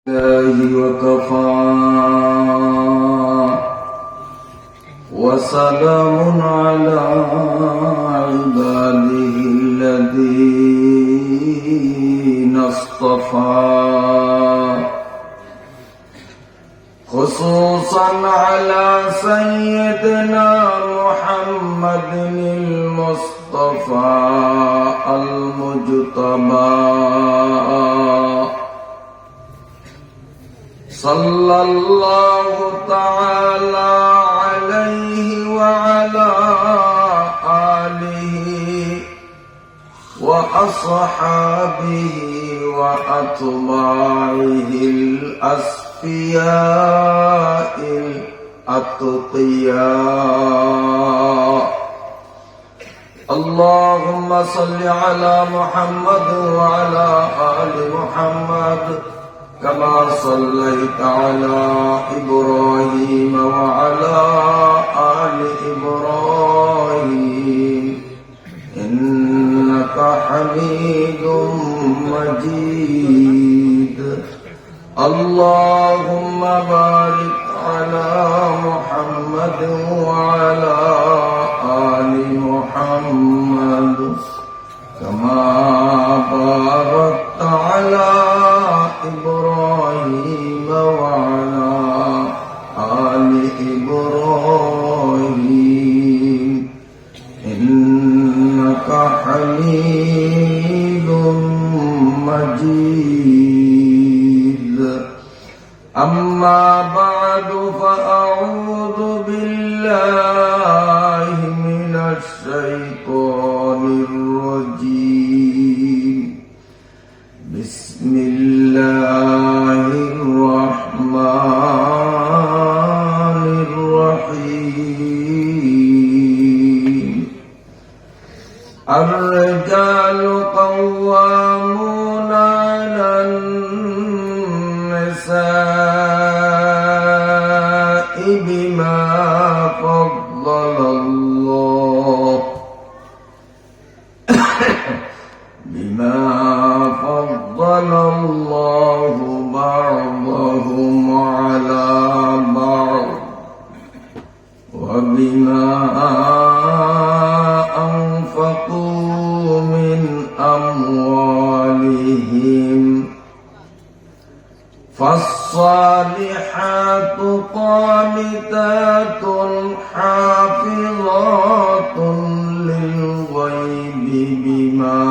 وكفى وسلام على عباده الذين اصطفى خصوصا على سيدنا محمد المصطفى المجتبى صلى الله تعالى عليه وعلى آله وأصحابه وأتباعه الأصفياء الأتقياء. اللهم صل على محمد وعلى آل محمد كما صليت على إبراهيم وعلى آل إبراهيم إنك حميد مجيد. اللهم بارك على محمد وعلى آل محمد كما باركت على إبراهيم وعلى آل إبراهيم إنك حميد مجيد. أما بعد فأعوذ بالله من الشيطان الرجيم. بسم الله الرحمن الرحيم. الرجال قوامون على النساء بما فضل الله بعضهم على بعض وبما أنفقوا من أموالهم. فالصالحات قانتات حافظات للغيب بما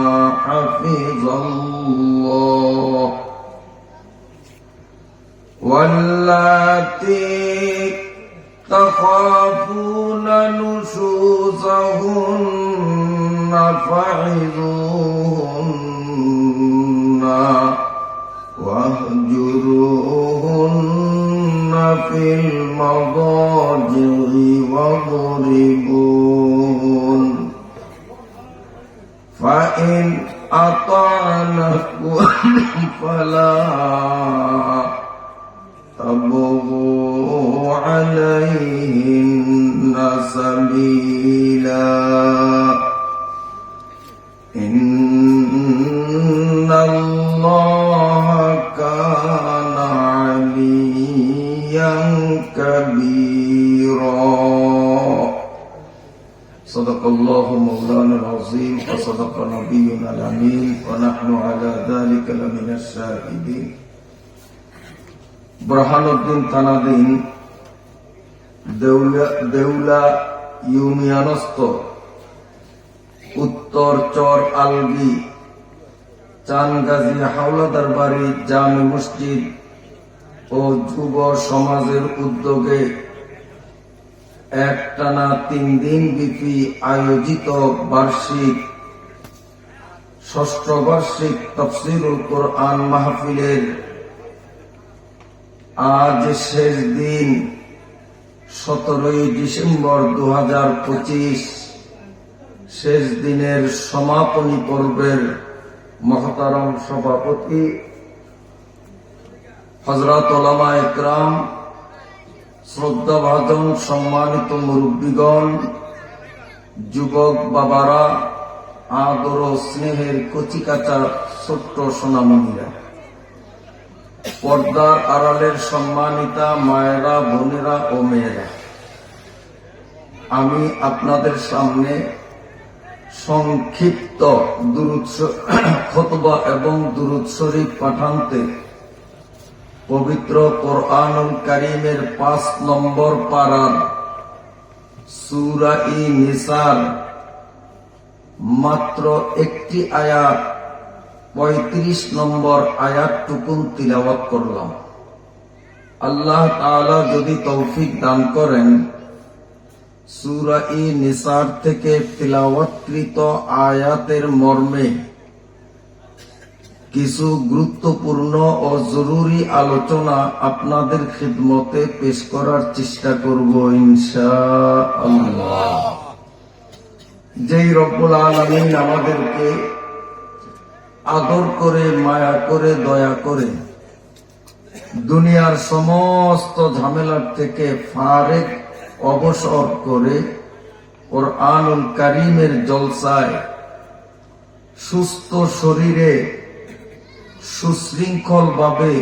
حفظ الله. واللاتي تخافون نشوزهن فعظوهن واهجروهن في المضاجع واضربوهن فإن أطعنكم فلا تبغوا عليهن سبيلا إن الله كان عليا كبيرا. صدق الله مولانا العظيم وصدق نبينا الأمين ونحن على ذلك لمن الشاهدين. برهانউদ্দিন থানাধীন দেউলা ইউনিয়নস্থ উত্তর চর আলগি চানগাজী হাওলাদার বাড়ি জামে মসজিদ ও যুব সমাজের উদ্যোগে একটানা 3 দিন ব্যাপী আয়োজিত বার্ষিক 6ষ্ঠ বার্ষিক তাফসীরুল কোরআন মাহফিলের আজ শেষ দিন 17 ডিসেম্বর 2025 শেষ দিনের সমাপনী পর্বের মহতারম সভাপতি হযরত উলামায়ে ইকরাম, শ্রদ্ধাভাজন সম্মানিত মুরব্বীগণ, যুবক বাবারা, আদর ও স্নেহের কচিকাঁচা ছোট্ট সোনামণিরা, পর্দার আড়ালের সম্মানিতা মায়েরা, বোনেরা ও মেয়েরা, আমি আপনাদের সামনে সংক্ষিপ্ত খুতবা এবং দুরূদ শরীফ পাঠান্তে পবিত্র কোরআনুল কারীমের 5 নম্বর পারার সূরা নিসার মাত্র একটি আয়াত 35 নম্বর আয়াতটুকুন তিলাওয়াত করলাম। আল্লাহ তাআলা যদি তৌফিক দান করেন, সূরা নিসার থেকে তিলাওয়াতকৃত আয়াতের মর্মে কিছু গুরুত্বপূর্ণ ও জরুরি আলোচনা আপনাদের খিদমতে পেশ করার চেষ্টা করব ইনশাআল্লাহ। যেই রব্বুল আলামিন আমাদেরকে আদর করে, মায়া করে, দয়া করে দুনিয়ার সমস্ত ঝামেলার থেকে ফারেক অবসর করে কোরআনুল কারীমের জলসায় সুস্থ শরীরে সুশৃঙ্খল ভাবে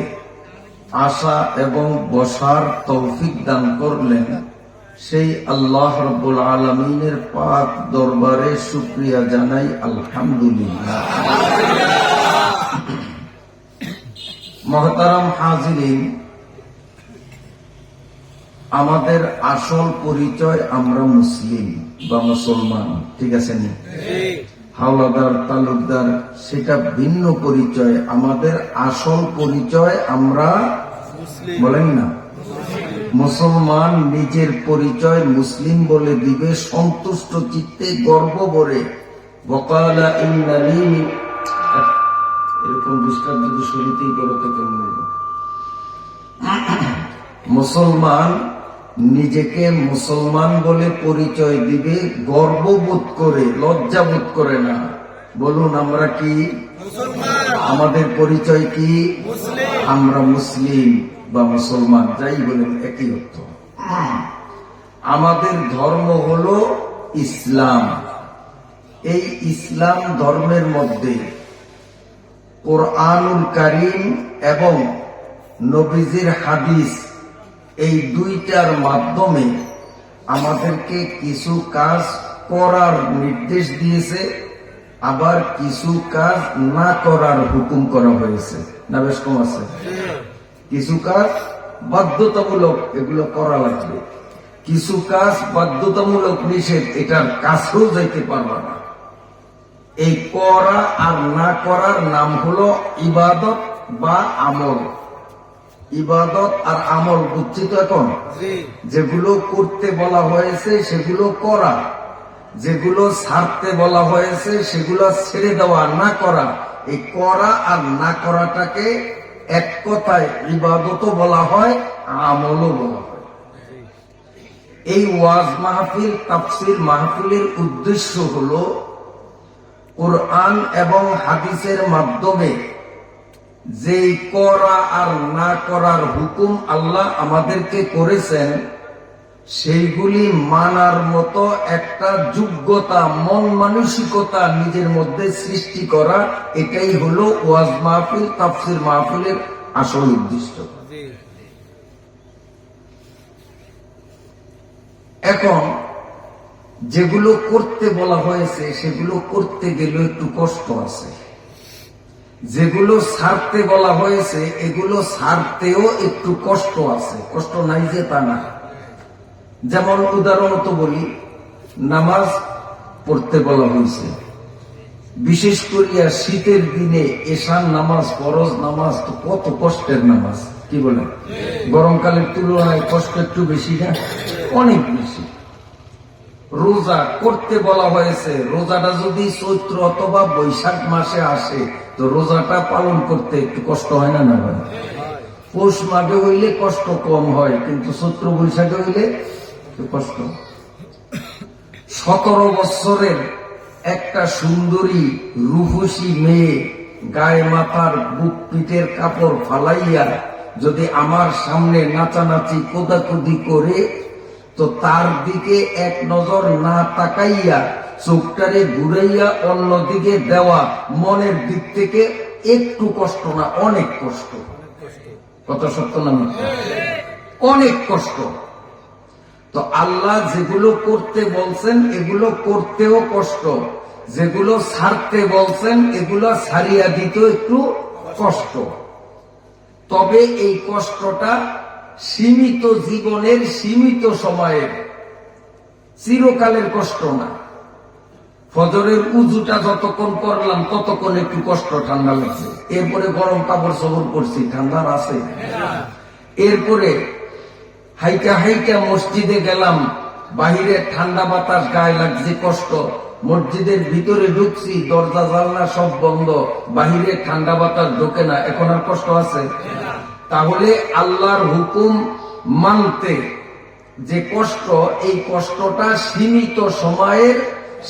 আসা এবং বসার তৌফিক দান করলেন, সেই আল্লাহ রাব্বুল আলামিনের পাক দরবারে শুকরিয়া জানাই আলহামদুলিল্লাহ। মুহতারাম হাজিরিন, আমাদের আসল পরিচয় আমরা মুসলিম বা মুসলমান, ঠিক আছে না? হাওলাদার, তালুকদার সেটা ভিন্ন পরিচয়। আমাদের আসল পরিচয় আমরা বলেন না মুসলমান। নিজের পরিচয় মুসলিম বলে দিবে সন্তুষ্ট চিত্তে, গর্ব ভরে। ওয়াকালা ইন্নানি, এরকম ডিস্টার্ব যদি শুরুতেই করো তো কেমন হবে? মুসলমান নিজেকে মুসলমান বলে পরিচয় দিবে, গর্ববোধ করে, লজ্জা বোধ করে না। বলুন আমরা কি? আমাদের পরিচয় কি? আমরা মুসলিম বা মুসলমান, যাই বলেন একই অর্থ। আমাদের ধর্ম হলো ইসলাম। এই ইসলাম ধর্মের মধ্যে কোরআনুল কারীম এবং নবীজির হাদিস, এই দুইটার মাধ্যমে আমাদেরকে কিছু কাজ করার নির্দেশ দিয়েছে, আবার কিছু কাজ না করার হুকুম করা হয়েছে। না বেশ কম আছে? কিছু কাজ বাধ্যতামূলক, এগুলো করা লাগবে। কিছু কাজ বাধ্যতামূলক নিষেধ, এটার কাছেও যাইতে পারবে না। এই করা আর না করার নাম হলো ইবাদত বা আমল। ইবাদত আর আমল বুঝছি তো এখন? যেগুলো করতে বলা হয়েছে সেগুলো করা, যেগুলো ছাড়তে বলা হয়েছে সেগুলো ছেড়ে দেওয়া, না করা। এই করা আর না করাটাকে এক কথায় ইবাদতও বলা হয়, আমলও বলা হয়। এই ওয়াজ মাহফিল, তাফসীর মাহফিলের উদ্দেশ্য হলো কোরআন এবং হাদিসের মাধ্যমে যে করা আর না করার হুকুম আল্লাহ আমাদেরকে করেছেন, সেইগুলি মানার মতো একটা যোগ্যতা, মন মানসিকতা নিজের মধ্যে সৃষ্টি করা। এটাই হলো ওয়াজ মাহফিল, তাফসীর মাহফিলের আসল উদ্দেশ্য। এখন যেগুলো করতে বলা হয়েছে সেগুলো করতে গেলে একটু কষ্ট আছে। যেগুলো ছাড়তে বলা হয়েছে এগুলো ছাড়তেও একটু কষ্ট আছে। কষ্ট নাই যে তা না। যেমন উদাহরণত বলি, নামাজ পড়তে বলা হয়েছে, বিশেষ করিয়া শীতের দিনে এশার নামাজ, ফরজ নামাজ তো কত কষ্টের নামাজ, কি বলেন? গরমকালের তুলনায় কষ্ট একটু বেশি না? অনেক বেশি। রোজা করতে বলা হয়েছে, রোজাটা যদি চৈত্র অথবা বৈশাখ মাসে আসে তো রোজাটা পালন করতে একটু কষ্ট হয় না? না হয়। পৌষ মাঘে হইলে কষ্ট কম হয়, কিন্তু চৈত্র বৈশাখে হইলে কষ্ট। 17 বছরের একটা সুন্দরী রূপসী মেয়ে গায়ে মাথার বুক পিঠের কাপড় ফালাইয়া যদি আমার সামনে নাচানাচি কোদাকুদি করে, তো তার দিকে এক নজর না তাকাইয়া চোখটারে ঘুরাইয়া অন্যদিকে দেওয়া মনের দিক থেকে একটু কষ্ট না, অনেক কষ্ট। কত সত্য না মিথ্যা? অনেক কষ্ট। তো আল্লাহ যেগুলো করতে বলছেন এগুলো করতেও কষ্ট, যেগুলো ছাড়তে বলছেন এগুলো ছাড়িয়া দিতেও একটু কষ্ট। তবে এই কষ্টটা সীমিত জীবনের, সীমিত সময়ের, চিরকালের কষ্ট না। ফজরের উজুটা যতক্ষণ করলাম ততক্ষণ একটু কষ্ট, ঠান্ডা লাগছে, এরপরে গরম কাপড় সবর করছি, ঠান্ডা আছে। এরপরে হাইটা হাইটা মসজিদে গেলাম, বাহিরে ঠান্ডা বাতাস গায়ে লাগছে, কষ্ট। মসজিদের ভিতরে ঢুকছি, দরজা জানলা সব বন্ধ, বাহিরে ঠান্ডা বাতাস ঢোকে না, এখন আর কষ্ট আছে? তাহলে আল্লাহর হুকুম মানতে যে কষ্ট, এই কষ্টটা সীমিত সময়ের,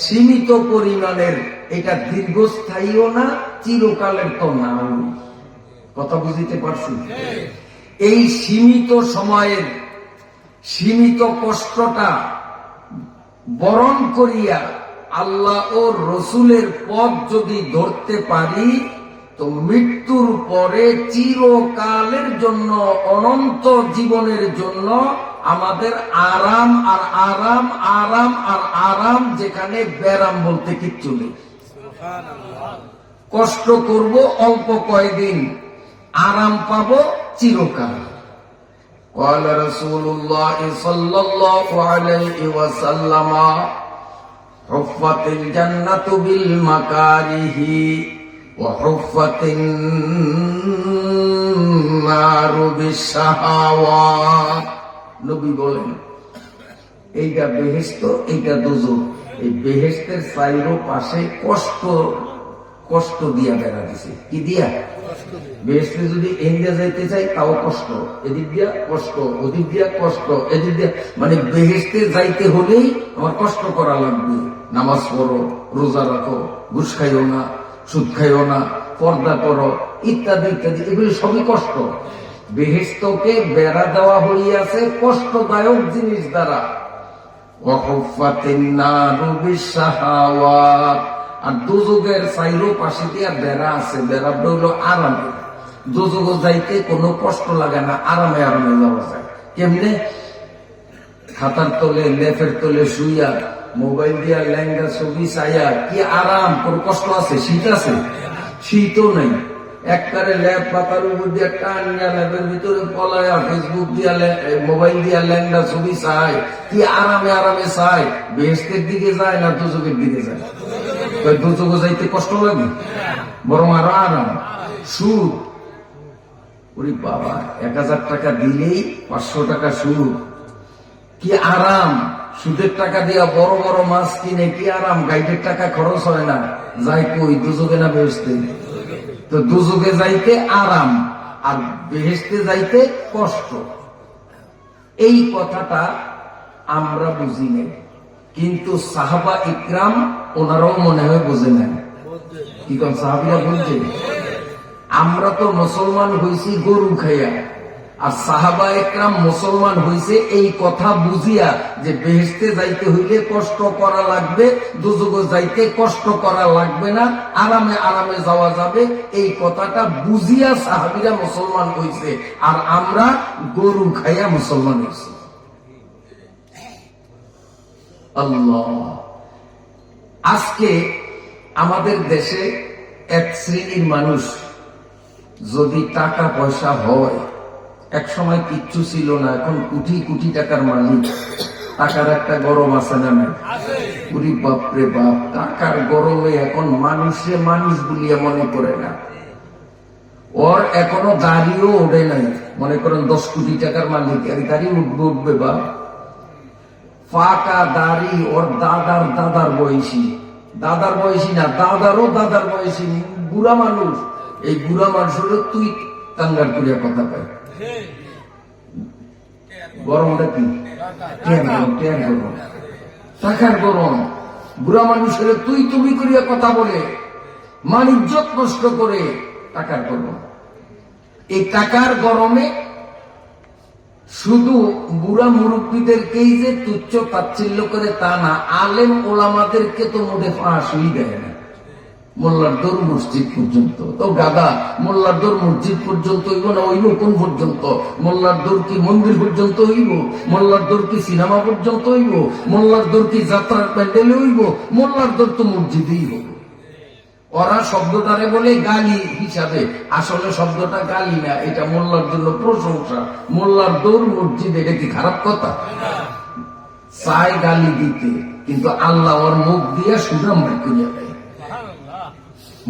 সীমিত পরিমাণের, এটা দীর্ঘস্থায়ীও না, চিরকালের তো না। কথা বুঝতে পারছি? এই সীমিত সময়ের সীমিত কষ্টটা বরণ করিয়া আল্লাহ ও রসুলের পথ যদি ধরতে পারি, তো মৃত্যুর পরে চিরকালের জন্য, অনন্ত জীবনের জন্য আমাদের আরাম আর আরাম, আরাম আর আরাম, যেখানে ব্যারাম বলতে কিচ্ছু নেই। কষ্ট করব অল্প কয়েকদিন, আরাম পাবো চিরকাল। قال رسول الله صلى الله عليه وسلم حفت الجنة بالمكاره وحفت النار بالشهوات। নবী বলেন, এইটা বেহেশত, এইটা দোজখ। এই বেহেশতের চাইরো পাশে কষ্ট, কষ্ট দিয়া বেড়া দিছে। কি দিয়া? বেহেশতে যদি ইন্ডিয়া যাইতে চাই তাও কষ্ট, এদিক দিয়া কষ্ট, ওদিক দিয়া কষ্ট, এদিক দিয়া, মানে বেহেশতে যাইতে হলেই আমার কষ্ট করা লাগবে। নামাজ পড়ো, রোজা রাখো, ঘুষ খাইও না, সুদ খাইও না, পর্দা করো, ইত্যাদি ইত্যাদি, এগুলি সবই কষ্ট। বেহেশতকে বেড়া দেওয়া হইয়াছে কষ্টদায়ক জিনিস দ্বারা। আর দোজখের চাইরো পাশে দিয়া বেড়া আছে, বেড়া হইল আরামে। দোজখ যাইতে কোনো কষ্ট লাগে না, আরামে আরামে যাওয়া যায়। কেমনে? খাতার তলে, লেফের তলে শুইয়া, মোবাইল দিয়া লেঙ্গা ছবি চাইয়া, কি আরাম! কোন কষ্ট আছে? শীত আছে? শীতও নেই। একবারে ল্যাব পাতার উপর দিয়ে টান নিয়ে ল্যাবের ভিতরে পলায়া, ফেসবুক দিয়া, মোবাইল দিয়া লেঙ্গা ছবি চাই, কি আরামে আরামে চাই। বেহেশতের দিকে যায় না দোজখের দিকে যায়? দোজখ যাইতে কষ্ট লাগে, বরং আরো আরাম। সুদ, ওরে বাবা, 1000 টাকা দিলেই 500 টাকা সুদ, কি আরাম! সুদের টাকা দিয়া বড় বড় মাছ কিনে, কি আরাম! গাইডের টাকা খরচ হয় না, যাই কই দোজখে না বেহেশতে? তো দোজখে যাইতে আরাম আর বেহেশতে যাইতে কষ্ট। এই কথাটা আমরা বুঝি নাই, কিন্তু সাহাবা ইকরাম ওনারাও মনে হয় বুঝে নেন। কি কোন সাহাবিরা বলছে? আমরা তো মুসলমান হইছি গরু খাইয়া, আর সাহাবা ইকরাম মুসলমান হইছে এই কথা বুঝিয়া যে বেহেশতে যাইতে হইলে কষ্ট করা লাগবে, দোজখে যাইতে কষ্ট করা লাগবে না, আরামে আরামে যাওয়া যাবে। এই কথাটা বুঝিয়া সাহাবীরা মুসলমান হইছে, আর আমরা গরু খাইয়া মুসলমান হইছি। আল্লাহ! আজকে আমাদের দেশে এক শ্রেণীর মানুষ, যদি টাকা পয়সা হয়, এক সময় কিচ্ছু ছিল না, এখন কোটি কোটি টাকার মালিক। টাকার একটা গরম আছে না? পুরি বাপরে বাপ, টাকার গরমে এখন মানুষে মানুষ বলিয়া মনে করে না। ওর এখনো দাড়িও ওঠে নাই, মনে করেন 10 কোটি টাকার মালিক, আর দাড়ি উঠবে উঠবে বাপ। ফাঁকা দাড়ি ওর দাদার দাদার বয়সী, দাদার বয়সী না, দাদারও দাদার বয়সী, বুড়া মানুষ। এই বুড়া মানুষের তুই টাঙ্গার করিয়া কথা পাই। গরমটা কি? টাকার গরম। বুড়া মানুষের তুই তুমি করিয়া কথা বলে, মান ইজ্জত নষ্ট করে, টাকার গরম। এই টাকার গরমে শুধু বুড়া মুরব্বীদেরকেই যে তুচ্ছ তাচ্ছিল্য করে তা না, আলেম ওলামাদেরকে তো মোটে ফাঁসই দেয় না। মোল্লার দৌর মসজিদ পর্যন্ত। তো গাদা, মোল্লার দৌর মসজিদ পর্যন্ত হইব না হইব কোন পর্যন্ত? মোল্লার দৌর কি মন্দির পর্যন্ত হইব? মোল্লার দৌর কি সিনেমা পর্যন্ত হইব? মোল্লার দৌর কি যাত্রার প্যান্ডেলে হইব? মোল্লার দৌর তো মসজিদেই হইব। ওরা শব্দটারে বলে গালি হিসাবে, আসলে শব্দটা গালি না, এটা মোল্লার জন্য প্রশংসা। মোল্লার দৌর মসজিদ, এটা কি খারাপ কথা? চাই গালি দিতে, কিন্তু আল্লাহ ওর মুখ দিয়ে সুনাম বাই করিয়া দেয়।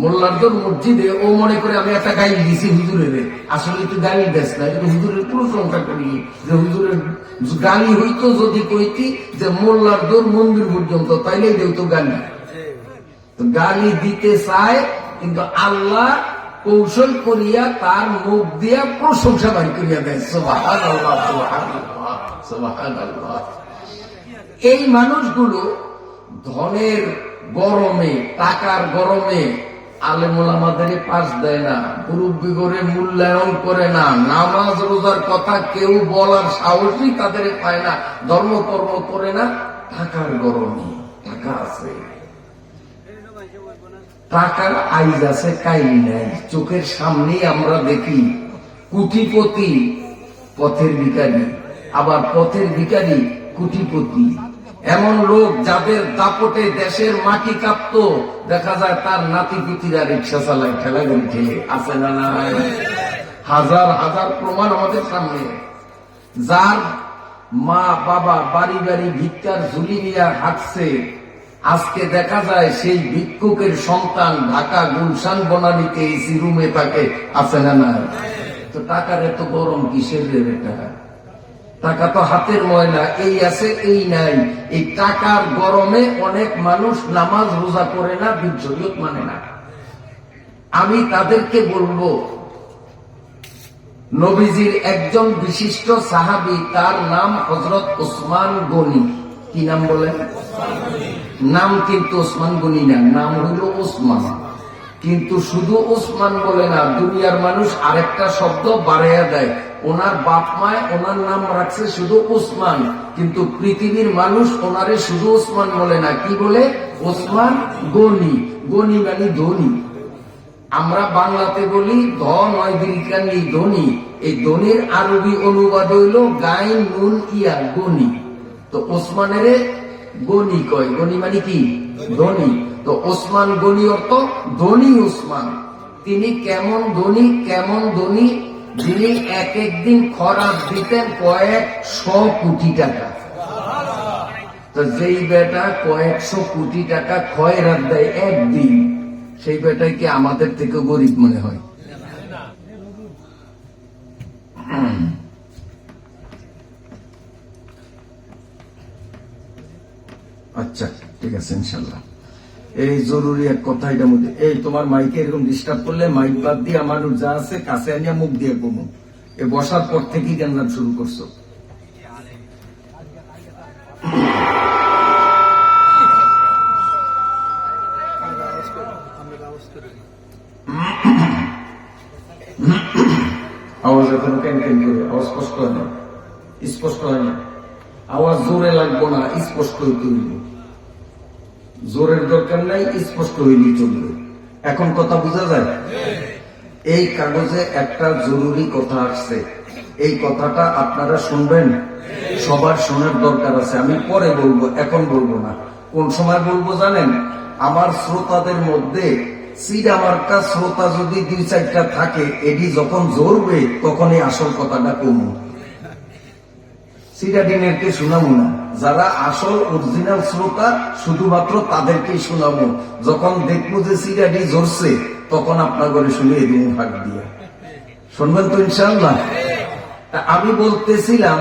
মোল্লার দৌর মসজিদে ও মনে করে আমি একটা গাইল দিছি হুজুরের, আসলে তো গালি দেশ না, কিন্তু হুজুরের প্রশংসা করি যে হুজুরের গালি হইতো যদি কইতি যে মোল্লার দৌর মন্দির পর্যন্ত, তাইলে যেহেতু গালি। তো গালি দিতে চায়, কিন্তু আল্লাহ কৌশল করিয়া তার মুখ দিয়া প্রশংসা বাই করিয়া দেয়। সুবহানাল্লাহ, সুবহানাল্লাহ, সুবহানাল্লাহ। এই মানুষগুলো ধনের গরমে, টাকার গরমে আলেম ওলামাদের পাশ দেয় না, মুরব্বি করে মূল্যায়ন করে না, নামাজ রোজার কথা কেউ বলার সাহসই তাদের পায় না, ধর্মকর্ম করে না, টাকার গরমে। টাকা আছে, টাকার আইজ আছে, কাইল নাই। চোখের সামনেই আমরা দেখি কোটিপতি পথের ভিখারি, আবার পথের ভিখারি কোটিপতি। এমন লোক যাদের দাপটে দেশের মাটি কাঁপত, দেখা যায় তার নাতিপুতিরা রিক্সা চালায়, ঠেলাগাড়ি ঠেলে, আছে না না? হাজার হাজার প্রমাণ আমাদের সামনে। যার মা বাবা বাড়ি বাড়ি ভিক্ষার ঝুলি নিয়ে হাঁটছে, আজকে দেখা যায় সেই ভিক্ষুকের সন্তান ঢাকা গুলশান বনানীতে এসি রুমে থাকে, আছে না না? তো টাকার এত গরম কিসের রে বেটা? টাকা তো হাতের ময়লা, এই আছে এই নাই। এই টাকার গরমে অনেক মানুষ নামাজ রোজা করে না, শরীয়ত মানে না। আমি তাদেরকে বলবো, নবীজির একজন বিশিষ্ট সাহাবী, তার নাম হযরত ওসমান গনি। কি নাম বলেন? নাম কিন্তু ওসমান গনি না, নাম হইল ওসমান। কিন্তু শুধু ওসমান বলে না, দুনিয়ার মানুষ আরেকটা শব্দ বাড়াইয়া দেয়। ওনার বাপ মায় ওনার নাম রাখছে শুধু ওসমান, কিন্তু পৃথিবীর মানুষ ওনারে শুধু ওসমান বলে না, কি বলে? ওসমান গনি। গনি মানে ধনী। আমরা বাংলাতে বলি নয় দীর্ঘানি ধনী। এই ধনীর আরবি অনুবাদ হইল গাইন নুন ইয়া, গনি। তো ওসমানের গনি কয়, গনি মানে কি? ধনী। তো ওসমান গনি অর্থ ধনী ওসমান। তিনি কেমন ধনী? কেমন ধনী? যিনি এক একদিন খরাত দিতেন কয়েকশো কোটি টাকা। তো যেই বেটা কয়েকশো কোটি টাকা খয়রাত দেয় একদিন, সেই বেটাই কি আমাদের থেকে গরিব মনে হয়? আচ্ছা ঠিক আছে, ইনশাল্লাহ। এই জরুরি এক কথা, এটার মধ্যে এই তোমার মাইকে এরকম ডিস্টার্ব করলে মাইক বাদ দিয়ে আমার যা আছে কাছে আনিয়া মুখ দিয়ে কমু। এ বসার পর থেকেই গান শুরু করছো। আওয়াজ এখন কেন কেন করে, আওয়াজ স্পষ্ট হয় না, স্পষ্ট হয় না। আওয়াজ জোরে লাগবো না, স্পষ্ট হইতে হইব। জোরের দরকার নাই, স্পষ্ট হইলেই চলবে। এখন কথা বোঝা যায়? এই কাগজে একটা জরুরি কথা আসছে, এই কথাটা আপনারা শুনবেন, সবার শোনার দরকার আছে। আমি পরে বলবো, এখন বলবো না। কোন সময় বলবো জানেন? আমার শ্রোতাদের মধ্যে সিডা মার্কা শ্রোতা যদি 2-4টা থাকে, এটি যখন জোরবে তখনই আসল কথাটা কমু। সিডাডিনেরকে শোনাবো না, যারা আসল অরিজিনাল শ্রোতা শুধুমাত্র তাদেরকেই শোনাবো। যখন দেখবো যে সিডাডি জোরছে, তখন আপনার ঘরে শুনিয়ে দিন ভাগ দিয়ে। শুনবেন তো ইনশাআল্লাহ? আমি বলতেছিলাম,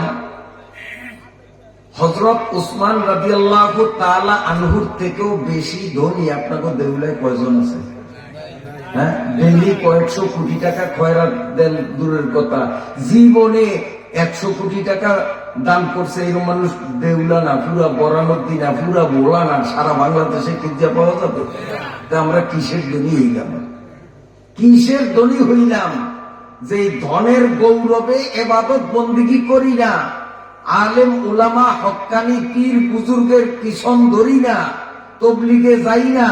হযরত ওসমান রাদিয়াল্লাহু তাআলা আনহুর থেকেও বেশি ধনী আপনাকে দেউলায় কয়জন আছে? হ্যাঁ, ডেইলি কয়েকশো কোটি টাকা খয়রাত দেন দূরের কথা, জীবনে 100 কোটি টাকা দান করছে এরকম মানুষ দেউলা না, পুরা বরানদ্দি না, পুরা বোলা না, সারা বাংলাদেশে খুঁজে পাওয়া যাবে? আমরা কিসের ধনী হইলাম? কিসের ধনী হইলাম যে ধনের গৌরবে ইবাদত বন্দেগী করি না, আলেম উলামা হক্কানি পীর বুজুর্গের পিছন ধরি না, তবলিগে যাই না,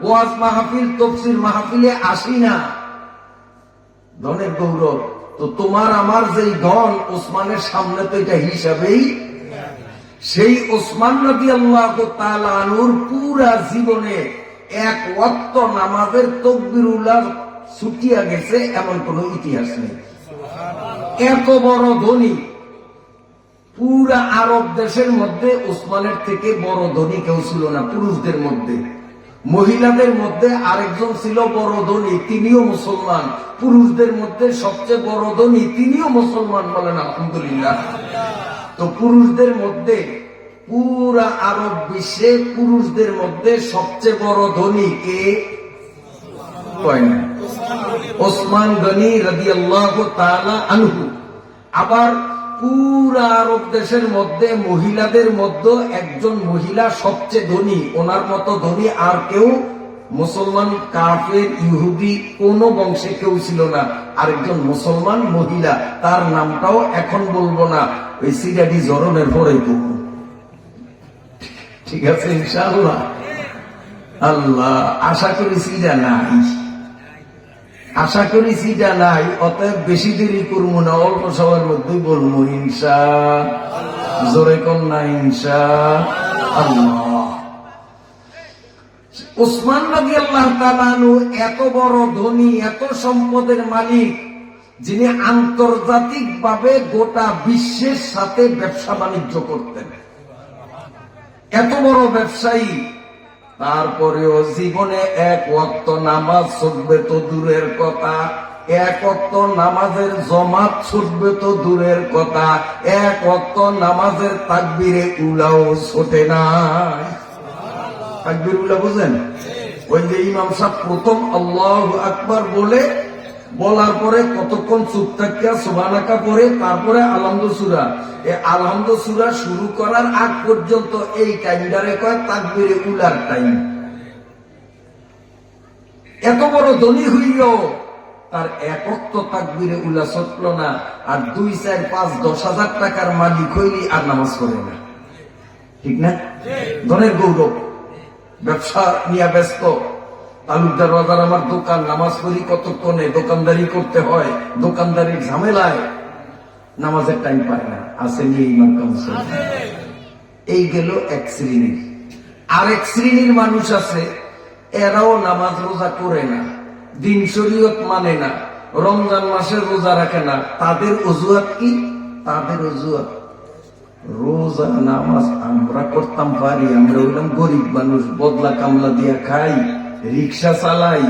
ওয়াজ মাহফিল তাফসীর মাহফিলে আসি না, ধনের গৌরব। তো তোমার আমার যেই ধন, ওসমানের সামনে তো এটা হিসাবেই। সেই ওসমান রাদিয়াল্লাহু তাআলা আনহুর পুরা জীবনে এক ওয়াক্ত নামাজের তাকবীরুল্লাহ ছুটিয়া গেছে এমন কোন ইতিহাস নেই। এত বড় ধনী, পুরা আরব দেশের মধ্যে ওসমানের থেকে বড় ধনী কেউ ছিল না। পুরুষদের মধ্যে, মহিলাদের মধ্যে আরেকজন ছিল বড় ধনী, তিনিও মুসলমান। পুরুষদের মধ্যে সবচেয়ে বড় ধনী, তিনিও মুসলমান। বলেন আলহামদুলিল্লাহ। তো পুরুষদের মধ্যে, পুরা আরব বিশ্বে পুরুষদের মধ্যে সবচেয়ে বড় ধনী কে? ওসমান গনি রাদিয়াল্লাহু তাআলা আনহু। আবার পুরা আরব দেশের মধ্যে মহিলাদের মধ্যে একজন মহিলা সবচেয়ে ধনী, ওনার মতো ধনী আর কেউ মুসলমান, কাফের, ইহুদি কোন বংশে কেউ ছিল না। আরেকজন মুসলমান মহিলা, তার নামটাও এখন বলবো না, ওই সিরাজি জরনের পরে বলবো, ঠিক আছে ইনশাআল্লাহ। আল্লাহ, আশা করি সিরা নাই, আশা করি সিটা নাই। অতএব বেশি দেরি করবো না, অল্প সময়ের মধ্যেই বলবো ইনশাআল্লাহ। জোরে কন্যা ইনশাআল্লাহ। ওসমান রাদিয়াল্লাহু তাআলা আনহু এত বড় ধনী, এত সম্পদের মালিক, যিনি আন্তর্জাতিক ভাবে গোটা বিশ্বের সাথে ব্যবসা বাণিজ্য করতেন। এত বড় ব্যবসায়ী, তারপরেও জীবনে এক ওয়াক্ত নামাজ ছুটবে তো দূরের কথা, এক ওয়াক্ত নামাজের জমাত ছুটবে তো দূরের কথা, এক ওয়াক্ত নামাজের তাকবীরে উলাও ছোটে নাই। তাকবীর উলা বুঝেন? ওই যে ইমাম সাহেব প্রথম আল্লাহু আকবার বলার পরে কতক্ষণ চুপ থাকিয়া সুবহানাকা পড়ে, তারপরে আলহামদু সূরা। এই আলহামদু সূরা শুরু করার আগ পর্যন্ত এই টাইমটারে কয় তাকবীরে উলার টাইম। এত বড় ধনী হইল, তার এক ওয়াক্ত তাকবীরে উলা ছুটল না। আর 2, 4, 5, 10,000 টাকার মালিক হইলি আর নামাজ পড়ে না, ঠিক না? ধনের গৌরব, ব্যবসা নিয়ে ব্যস্ত। তালুকদার বাজার আমার দোকান, নামাজ পড়ি কতক্ষণে, দোকানদারি করতে হয়, দোকানদারির ঝামেলায় নামাজের টাইম পায় না। আছে নিয়ে ইমাম কাউন্সিল। এই গেল এক শ্রেণীর। আরেক শ্রেণীর মানুষ আছে, এরাও নামাজ রোজা করে না, দিন শরীয়ত মানে না, রমজান মাসে রোজা রাখে না। তাদের অজুহাত কি? তাদের অজুহাত, রোজা নামাজ আমরা করতাম পারি, আমরা হইলাম গরিব মানুষ, বদলা কামলা দিয়া খাই, রিক্সা চালাই,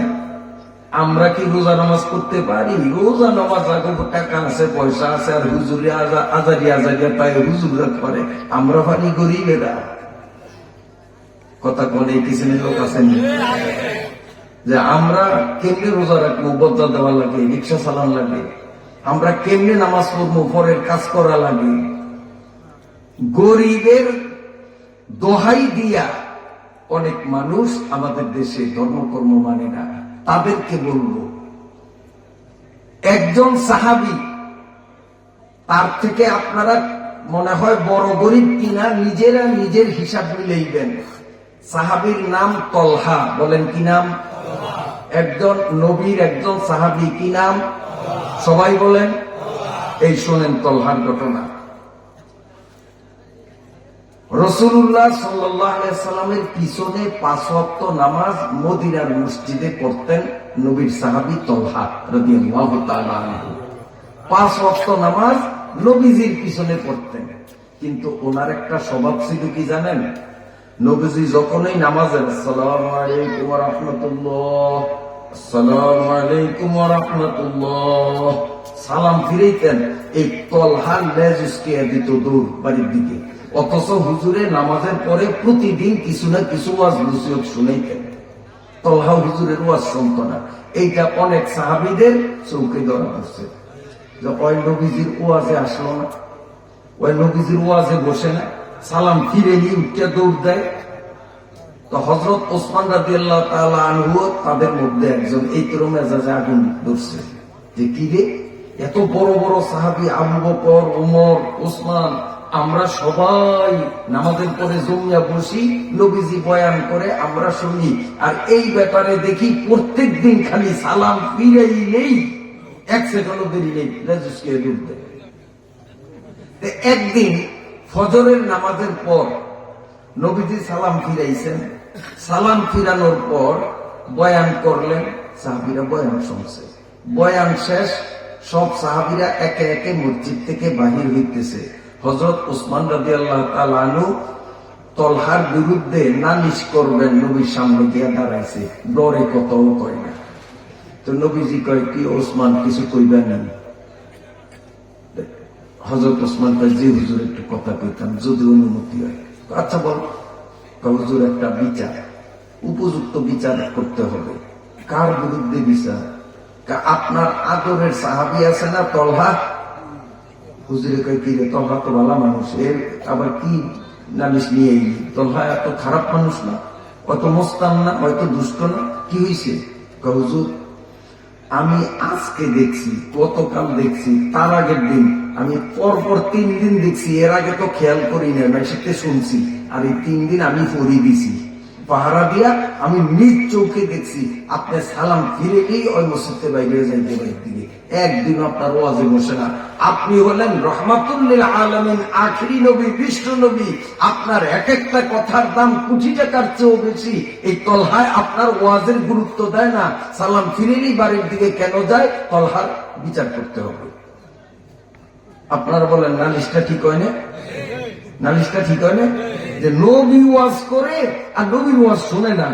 আমরা কি রোজা নামাজ করতে পারি? রোজা নামাজ আগে টাকা আছে, পয়সা আছে, আর হুজুরে আজারিয়া পায়, হুজুরা করে, আমরা পারি গরিবেরা। কথা বলে কিছু লোক আছেন যে আমরা কেমনে রোজা রাখবো, বদলা দেওয়া লাগে, রিক্সা চালান লাগে, আমরা কেমনে নামাজ পড়বো, পরের কাজ করা লাগে। গরিবের দোহাই দিয়া অনেক মানুষ আমাদের দেশে ধর্মকর্ম মানে না। তাদেরকে বলবো, একজন সাহাবী, তার থেকে আপনারা মনে হয় বড় গরিব কিনা নিজেরা নিজের হিসাব মিলাইবেন। সাহাবীর নাম তলহা। বলেন কি নাম? একজন নবীর একজন সাহাবী, কি নাম? সবাই বলেন। এই শোনেন তলহার ঘটনা। রাসূলুল্লাহ সাল্লাল্লাহু আলাইহি সাল্লামের পিছনে 5 ওয়াক্ত নামাজ মদিনার মসজিদে পড়তেন নবীর সাহাবী তলহা রাদিয়াল্লাহু তাআলা আনহু। 5 ওয়াক্ত নামাজ নবীজির পিছনে পড়তেন। কিন্তু ওনার একটা স্বভাব ছিল কি জানেন? নবীজি যখনই নামাজের আসসালামু আলাইকুম ওয়া রাহমাতুল্লাহ, আসসালামু আলাইকুম ওয়া রাহমাতুল্লাহ সালাম ফিরাইতেন, এই তলহার লেজ উস্কিয়ে দিত দূর বাড়ির দিকে। অথচ হুজুরে নামাজের পরে প্রতিদিন কিছু না কিছু ওয়াজ নসিহত শুনাইতেন। তলহা হুজুরের ওয়াজ শুনত না। এইটা অনেক সাহাবীদের চৌকে ধরা হচ্ছে যে ওই নবীজির ওয়াজে আসলো না, ওই নবীজির ওয়াজে বসে না, সালাম ফিরে নিয়ে উঠে দৌড় দেয়। তো হযরত ওসমান রাদিয়াল্লাহু তাআলা আনহু তাদের মধ্যে একজন। এই তোর মেজাজে আগুন ধরছে যে কি রে, এত বড় বড় সাহাবী আবু বকর, ওমর, ওসমান, আমরা সবাই নামাজের পরে জমিয়া বসি, নবীজি বয়ান করে আমরা শুনি, আর এই ব্যাপারে দেখি প্রত্যেক দিন খালি সালাম ফিরেই নেই, এক সেকেন্ডও দেরি নেই, লেজুসকে দূর দেয়। একদিন ফজরের নামাজের পর নবীজি সালাম ফিরাইছেন, সালাম ফিরানোর পর বয়ান করলেন, সাহাবীরা বয়ান শুনছে, বয়ান শেষ, সব সাহাবীরা একে একে মসজিদ থেকে বাহির হইতেছে। হযরত ওসমান রাদিয়াল্লাহু তাআলা আনহু তলহার বিরুদ্ধে নালিশ করবেন, নবীর সামনে গিয়ে দাঁড়াইছে, ডরে কথাও কয় না। তো নবীজি কয়, কি ওসমান কিছু কইবা না? হযরত ওসমান কয়, জি হুজুর একটু কথা কইতাম যদি অনুমতি হয়। আচ্ছা বল। হুজুর একটা বিচার, উপযুক্ত বিচার করতে হবে। কার বিরুদ্ধে বিচার? আপনার আদরের সাহাবী আছে না তলহা? হুজুরে কয়, কি রে, তলহা তো ভালো মানুষ, এর আবার কি নালিশ নিয়ে এলি? তলহা এত খারাপ মানুষ না, অত মোস্তান না, হয়তো দুষ্ট না, কি হয়েছে? হুজুর আমি আজকে দেখছি, গতকাল দেখছি, তার আগের দিন, আমি পরপর 3 দিন দেখছি, এর আগে তো খেয়াল করি না, মেসেজে শুনছি, আর এই 3 দিন আমি পড়ি দিছি পাহারা দিয়া, আমি নিজ চোখে দেখছি আপনি সালাম ফিরে গিয়ে ওই মসজিদে বাইরে যাইতে বাইরে দিকে একদিন আপনার ওয়াজে বসে না। আপনি হলেন রহমাতুল লিল আলামিন, আখিরি নবী, বিষ্ণু নবী, আপনার এক একটা কথার দাম কোটি টাকার চেয়েও বেশি। এই তলহায় আপনার ওয়াজের গুরুত্ব দেয় না, সালাম ফিরেলেই বাড়ির দিকে কেন যায়? তলহার বিচার করতে হবে। আপনারা বলেন নালিশটা ঠিক হয় না? নালিশটা ঠিক হয় না? যে নবী ওয়াজ করে আর নবীর ওয়াজ শুনে না।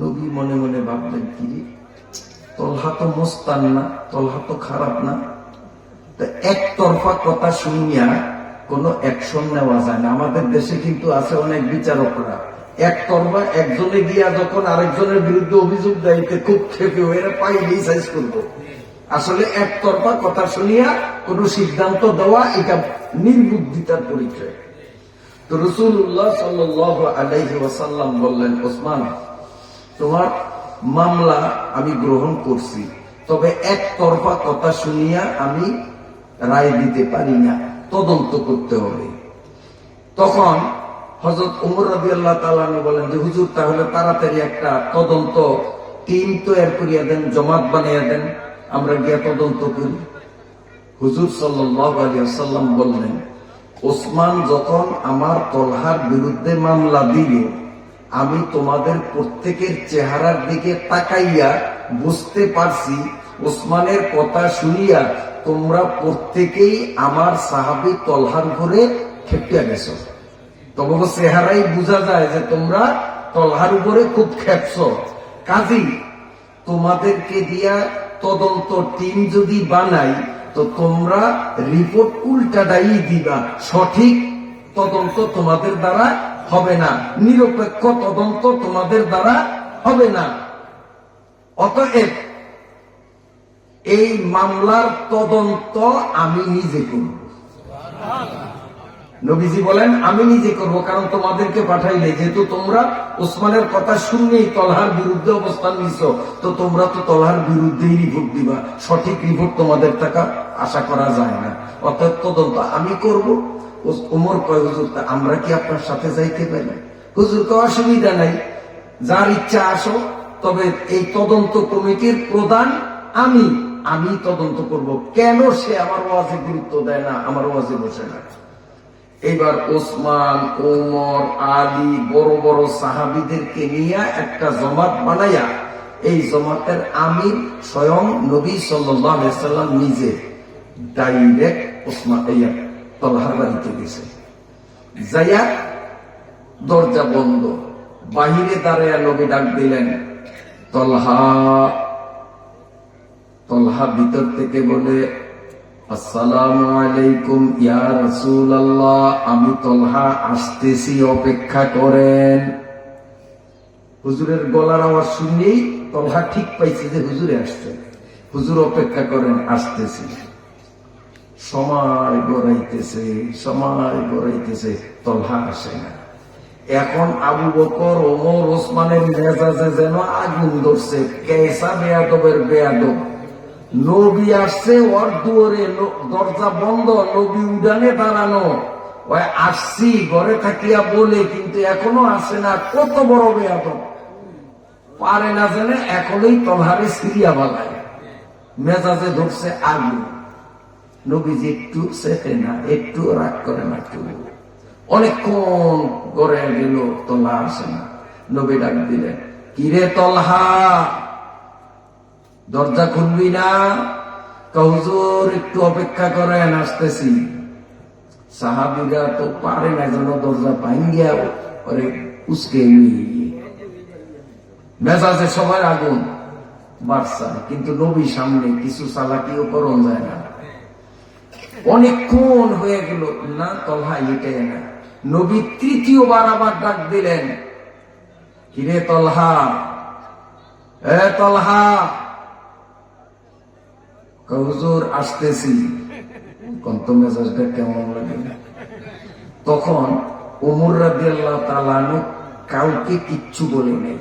নবী মনে মনে ভাবলেন, কি তলহা তো মোস্তান না, তলহা তো খারাপ না, একতরফা কথা শুনিয়া কোনো অ্যাকশন নেওয়া যায় না। আমাদের দেশে কিন্তু আছে অনেক বিচারকরা, একতরফা একজনে গিয়া যখন আরেকজনের বিরুদ্ধে অভিযোগ দেয়, খুব খেপে এরা পাইলেই সাইজ করবো। আসলে একতরফা কথা শুনিয়া কোন সিদ্ধান্ত দেওয়া, এটা নির্বুদ্ধিতার পরিচয়। তো রাসূলুল্লাহ সাল্লাল্লাহু আলাইহি ওয়াসাল্লাম বললেন, ওসমান তোমার মামলা আমি গ্রহণ করছি, তবে একতরফা কথা শুনিয়া আমি রায় দিতে পারি না, তদন্ত করতে হবে। তখন হযরত ওমর রাদিয়াল্লাহু তাআলা বলেন যে, হুজুর তাহলে তাড়াতাড়ি একটা তদন্ত টিম তৈরি করিয়া দেন, জমাত বানিয়ে দেন, আমরা গিয়ে তদন্ত করি। হুজুর সাল্লাল্লাহু আলাইহি ওয়াসাল্লাম বললেন, ওসমান যখন আমার তলহার বিরুদ্ধে মামলা দিল, আমি তোমাদের প্রত্যেকের চেহারার দিকে তাকাইয়া বুঝতে পারছি, ওসমানের কথা শুনিয়া তোমরা প্রত্যেকেই আমার সাহাবী তলহার উপরে খেপিয়া গেছো। তোমাকে চেহারাই বোঝা যায় যে তোমরা তলহার উপরে খুব খেপছ। কাজী তোমাদেরকে দিয়া তদন্ত টিম যদি বানাই, তো তোমরা রিপোর্ট উল্টাটাই দিবা, সঠিক তদন্ত তোমাদের দ্বারা হবে না, নিরপেক্ষ তদন্ত তোমাদের দ্বারা হবে না। অতএব এই মামলার তদন্ত আমি নিজে করব। নবীজি বলেন, আমি নিজে করব, কারণ তোমাদেরকে পাঠাইলে, যেহেতু তোমরা ওসমানের কথা শুনেই তলহার বিরুদ্ধে অবস্থান নিছ, তো তোমরা তো তলহার বিরুদ্ধেই রিপোর্ট দিবা, সঠিক রিপোর্ট তোমাদের টাকা আশা করা যায় না, অর্থাৎ তদন্ত আমি করব। ওমর কয়, হুজুর আমরা কি আপনার সাথে যাইতে পারি? হুজুর তো অসুবিধা নাই, যার ইচ্ছা আসো, তবে এই তদন্ত কমিটির প্রধান আমি তদন্ত করব। কেন সে আমার ওয়াজে গুরুত্ব দেয় না, আমার ওয়াজে বসে না? এবার ওসমান, ওমর, আলী, বড় বড় সাহাবীদেরকে নিয়ে একটা জমাত বানাইয়া, এই জমাতের আমির স্বয়ং নবী সাল্লাল্লাহু আলাইহি ওয়াসাল্লাম নিজে ডাইরেক্ট ওসমান তলহার বাড়িতে গেছে। যাইয়া দরজা বন্ধ, বাহিরে দাঁড়াইয়া নবী ডাক দিলেন, তলহা। তলহা ভিতর থেকে বলে, আসসালামু আলাইকুম ইয়া রাসূলুল্লাহ, আমি তলহা আসতেছি, অপেক্ষা করেন। হুজুরের গলার আওয়াজ শুনেই তলহা ঠিক পাইছে যে হুজুরে আসছে। হুজুর অপেক্ষা করেন, আসতেছি। সময় গড়াইতেছে, তলহা আসে না। এখন আবু বকর, ওমর, ওসমানের মেজাজে যেন আগুন ধরছে, কেসা বেয়াদবের বেয়াদব। নবী আসছে, ওর দুয়ারে দরজা বন্ধ, নবী উডানে দাঁড়ানো, ওই আসছি ঘরে থাকিয়া বলে, কিন্তু এখনো আসে না। কত বড় বেয়াদব, পারে না জানে এখনই তলহারে সিরিয়া বালায়, মেজাজে ধরছে আগুন। নবীজি একটু চেপে না, একটু রাগ করে না, একটু অনেকক্ষণ ঘরে গেল, তলহা আসে না। নবী ডাক দিলেন, কিরে তলহা, দরজা খুলবি না? হুজুর একটু অপেক্ষা করেন, আসতেছি। সাহাবীরা তো পারে না যেন দরজা ভাঙ্গিয়া ওরে উস্কে নিয়ে, মেজাজে সবাই আগুন বাড়ছে, কিন্তু নবী সামনে কিছু চালাকিও করণ যায় না। অনেকক্ষণ হয়ে গেল, না তলহা এটাই না। নবী তৃতীয়বার আবার ডাক দিলেন, কিরে তলহা, এ তলহা। হুজুর আসতেছি। কন্ত মেজাজটা কেমন লাগে। তখন ওমর রাদিয়াল্লাহু তাআলা আনহু কাউকে কিচ্ছু বলে নাই,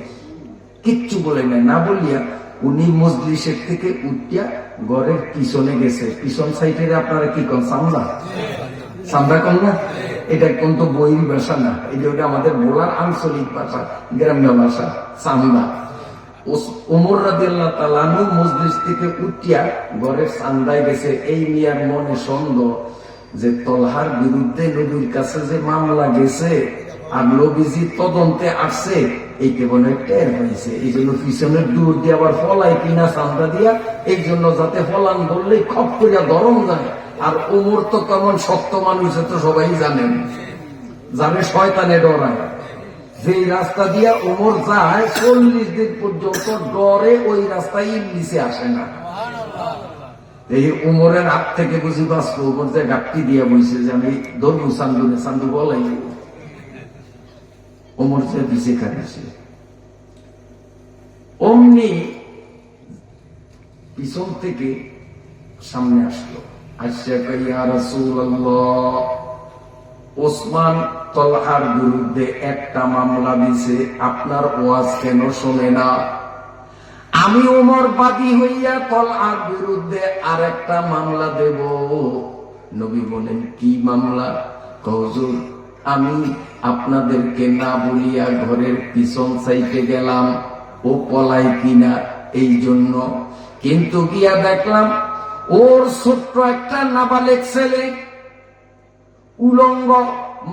কিচ্ছু বলে নাই। না বলিয়া উনি মজলিসের থেকে উঠিয়া ঘরের পিছনে গেছে। পিছন সাইডে আপনারা কি কোন সামলা, সামলা কোন না, এটা কিন্তু বইয়ের ভাষা না, এটা ওটা আমাদের বলার আঞ্চলিক ভাষা, গ্রাম্য ভাষা, সামলা। ওমর রাদিয়াল্লাহু তাআলা আনহু মজলিস থেকে উঠিয়া ঘরের সান্দায় গেছে। এই মিয়ার মনে সন্দেহ যে তলহার বিরুদ্ধে নবীর কাছে যে মামলা গেছে আর নবীজি তদন্তে আসছে, এই কেবল টের হয়েছে। এই জন্য পিছনের দূর দিয়ে আবার ফলাই কিনা চান্দা দিয়া, এই জন্য যাতে ফলান বললে খপ করিয়া গরম যায়। আর ওমর তো কেমন শক্ত মানুষ, তো সবাই জানেন, জানে শয়তানে ডরায়। যে রাস্তা দিয়া ওমর যায় 40 দিন পর্যন্ত ডরে, ওই রাস্তায় ইবলিসে আসে না। এই উমরের হাত থেকে বুঝি বাঁচবো, ওমর যে গাপটি দিয়া বইছে যে আমি ধরবো চান্দুনে, চান্দু বলাই, ওমর যে পিছিয়ে খাইছে। অমনি পিছন থেকে সামনে আসলো, আসছে ইয়া রাসূলুল্লাহ, ওসমান তলহার বিরুদ্ধে একটা মামলা দিছে, আপনার ওয়াজ কেন শোনে না? আমি ওমর বাদী হইয়া তলহার বিরুদ্ধে আর একটা মামলা দেব। নবী বলেন, কি মামলা? হুজুর, আমি আপনাদেরকে না বলিয়া ঘরের পিছন সাইডে গেলাম, ও পলাই কিনা, এই জন্য। কিন্তু গিয়া দেখলাম ওর ছোট্ট একটা নাবালেক ছেলে, উলঙ্গ,